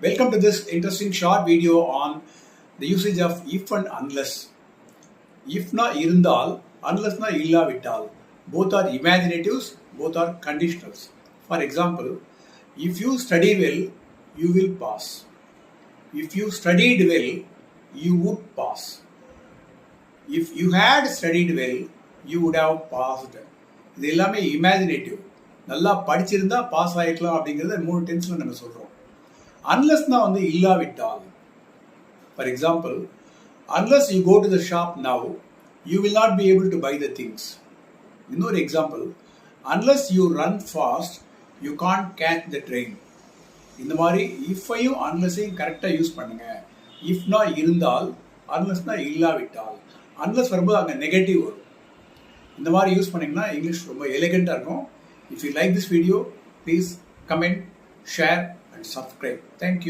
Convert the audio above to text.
Welcome to this interesting short video on the usage of if and unless. If na irundal, unless na illavittal. Both are imaginatives, both are conditionals. For example, if you study well, you will pass. If you studied well, you would pass. If you had studied well, you would have passed. இது எல்லாமே imaginative. நல்லா படிச்சிருந்தா pass ஆகிக்கலாம் அப்படிங்கிறத 3 டென்ஸில் நம்ம சொல்கிறோம். அன்லெஸ்னா இல்லாவிட்டால். For example, unless you go to the shop now, you will not be able to buy the things. இன்னொரு example, unless you run fast, you can't catch the train. இந்த மாதிரி இஃப்பையும் அன்லெஸ்ஸையும் கரெக்டாக யூஸ் பண்ணுங்க. இஃப்னா இருந்தால், அன்லெஸ்னா இல்லாவிட்டால். அன்லெஸ் வரும்போது அங்கே நெகட்டிவ் வரும். இந்த மாதிரி யூஸ் பண்ணிங்கன்னா இங்கிலீஷ் ரொம்ப எலிகெண்ட்டாக இருக்கும். If you like this video, please comment, share and subscribe. Thank you.